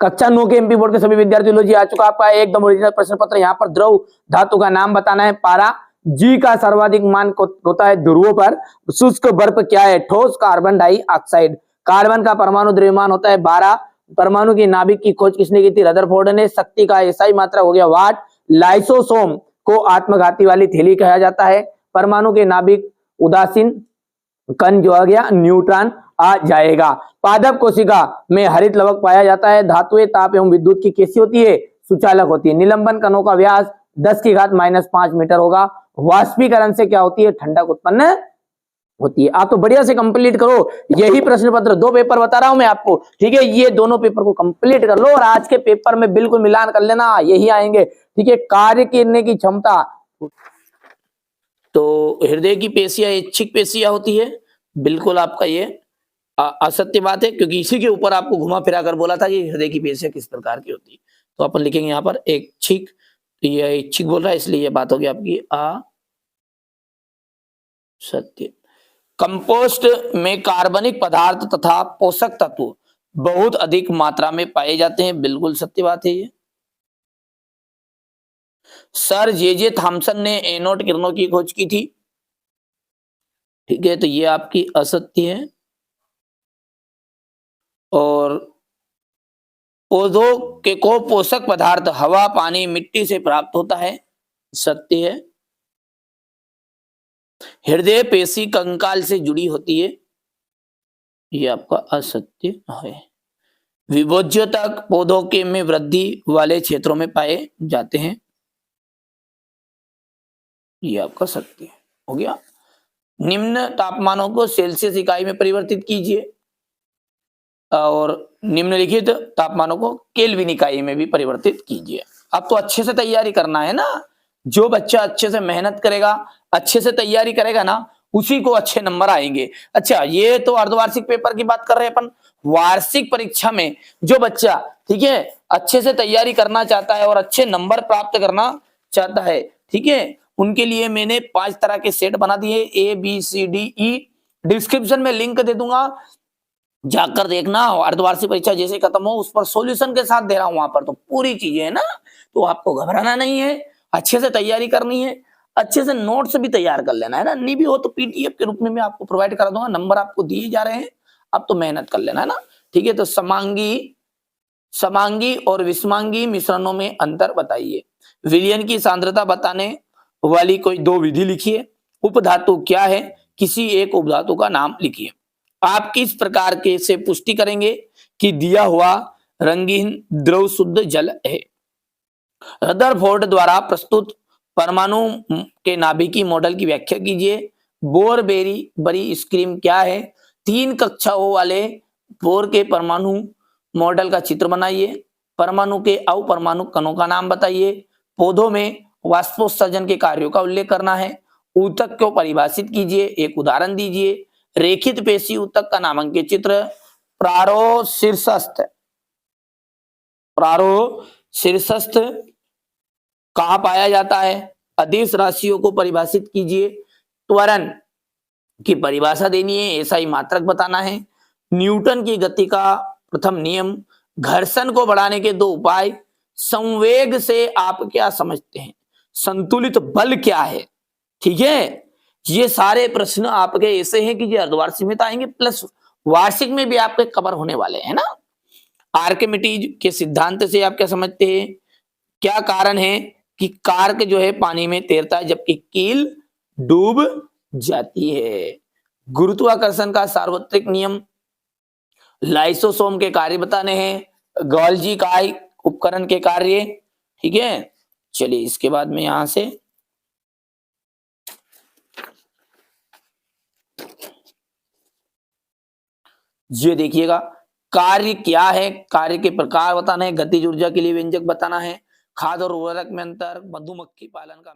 कक्षा 9 के MP board के सभी विद्यार्थियों जी आ चुका आपका एकदम ओरिजिनल प्रश्न पत्र। यहाँ पर द्रव धातु का नाम बताना है पारा, जी का सर्वाधिक मान होता है ध्रुवों पर, शुष्क बर्फ क्या है ठोस कार्बन डाइऑक्साइड, कार्बन का परमाणु द्रव्यमान होता है 12, परमाणु की नाभिक की खोज किसने की थी रदरफोर्ड ने, शक्ति का एसआई मात्रा हो गया वाट, लाइसोसोम को आत्मघाती वाली थैली कहा जाता है, परमाणु के नाभिक उदासीन कण जो आ गया न्यूट्रॉन आ जाएगा। पादप कोशिका में हरित लवक पाया जाता है, धातुएं ताप एवं विद्युत की कैसी होती है सुचालक होती है, निलंबन कणों का व्यास 10⁻⁻5 मीटर होगा, वाष्पीकरण से क्या होती है ठंडक उत्पन्न होती है। आप तो बढ़िया से कंप्लीट करो, यही प्रश्न पत्र 2 पेपर बता रहा हूं मैं आपको, ठीक है, ये दोनों पेपर को कंप्लीट कर लो और आज के पेपर में बिल्कुल मिलान कर लेना, यही आएंगे, ठीक है। कार्य करने की क्षमता, तो हृदय की पेशियां ऐच्छिक पेशियां होती है, बिल्कुल आपका ये असत्य बात है, क्योंकि इसी के ऊपर आपको घुमा फिरा कर बोला था कि हृदय की पेशियां किस प्रकार की होती है। तो अपन लिखेंगे यहाँ पर ऐच्छिक, तो ये ऐच्छिक बोल रहा है इसलिए ये बात होगी आपकी असत्य। कंपोस्ट में कार्बनिक पदार्थ तथा पोषक तत्व बहुत अधिक मात्रा में पाए जाते हैं, बिल्कुल सत्य बात है ये। सर जे थॉमसन ने एनोड किरणों की खोज की थी, ठीक है, तो ये आपकी असत्य है। और पौधों के को पोषक पदार्थ हवा पानी मिट्टी से प्राप्त होता है, सत्य है। हृदय पेशी कंकाल से जुड़ी होती है, ये आपका असत्य है। विभोज्यतक पौधों के में वृद्धि वाले क्षेत्रों में पाए जाते हैं, ये आपका सत्य हो गया। निम्न तापमानों को सेल्सियस इकाई में परिवर्तित कीजिए और निम्नलिखित तापमानों को केल्विन इकाई में भी परिवर्तित कीजिए। अब तो अच्छे से तैयारी करना है ना, जो बच्चा अच्छे से मेहनत करेगा, अच्छे से तैयारी करेगा ना, उसी को अच्छे नंबर आएंगे। अच्छा, ये तो अर्धवार्षिक पेपर की बात कर रहे हैं अपन। वार्षिक परीक्षा में जो बच्चा, ठीक है, अच्छे से तैयारी करना चाहता है और अच्छे नंबर प्राप्त करना चाहता है, ठीक है, उनके लिए मैंने 5 तरह के सेट बना दिए, ABCDE। डिस्क्रिप्शन में लिंक दे दूंगा, जाकर देखना। अर्धवार्षिक परीक्षा जैसे खत्म हो उस पर सॉल्यूशन के साथ दे रहा हूं, वहां पर तो पूरी चीजें है ना, तो आपको घबराना नहीं है, अच्छे से तैयारी करनी है, अच्छे से नोट्स भी तैयार कर लेना है ना, नहीं भी हो तो पीडीएफ के रूप में मैं आपको प्रोवाइड करा दूंगा, नंबर आपको दिए जा रहे हैं, अब तो मेहनत कर लेना है ना, ठीक है। तो समांगी और विषमांगी मिश्रणों में अंतर बताइए। विलयन की सांद्रता बताने वाली कोई 2 विधि लिखिए। उपधातु क्या है, किसी एक उपधातु का नाम लिखिए। आप किस प्रकार के से पुष्टि करेंगे कि दिया हुआ रंगीन द्रव शुद्ध जल है। रदरफोर्ड द्वारा प्रस्तुत परमाणु के नाभिकीय मॉडल की व्याख्या कीजिए। बोरबेरी बरी स्क्रीम क्या है। 3 कक्षाओं वाले बोर के परमाणु मॉडल का चित्र बनाइए। परमाणु के अपरमाणु कणों का नाम बताइए। पौधों में वाष्पोत्सर्जन के कार्यों का उल्लेख करना है। ऊतक को परिभाषित कीजिए, एक उदाहरण दीजिए। रेखित पेशी ऊतक का नामांकित चित्र। प्रारोशीर्षस्थ कहाँ पाया जाता है। अदिश राशियों को परिभाषित कीजिए। त्वरण की परिभाषा देनी है, ऐसा ही मात्रक बताना है। न्यूटन की गति का प्रथम नियम। घर्षण को बढ़ाने के 2 उपाय। संवेग से आप क्या समझते हैं। संतुलित बल क्या है, ठीक है। ये सारे प्रश्न आपके ऐसे हैं कि ये अर्धवार्षिक में तो आएंगे, प्लस वार्षिक में भी आपके कवर होने वाले हैं ना। आर्किमिडीज के सिद्धांत से आप क्या समझते हैं। क्या कारण है कि कार्क जो है पानी में तैरता है जबकि कील डूब जाती है। गुरुत्वाकर्षण का सार्वत्रिक नियम। लाइसोसोम के कार्य बताने हैं। गोल्जी का उपकरण के कार्य, ठीक है। चलिए इसके बाद में यहां से ये देखिएगा, कार्य क्या है, कार्य के प्रकार बताना है। गतिज ऊर्जा के लिए व्यंजक बताना है। खाद और उर्वरक में अंतर। मधुमक्खी पालन का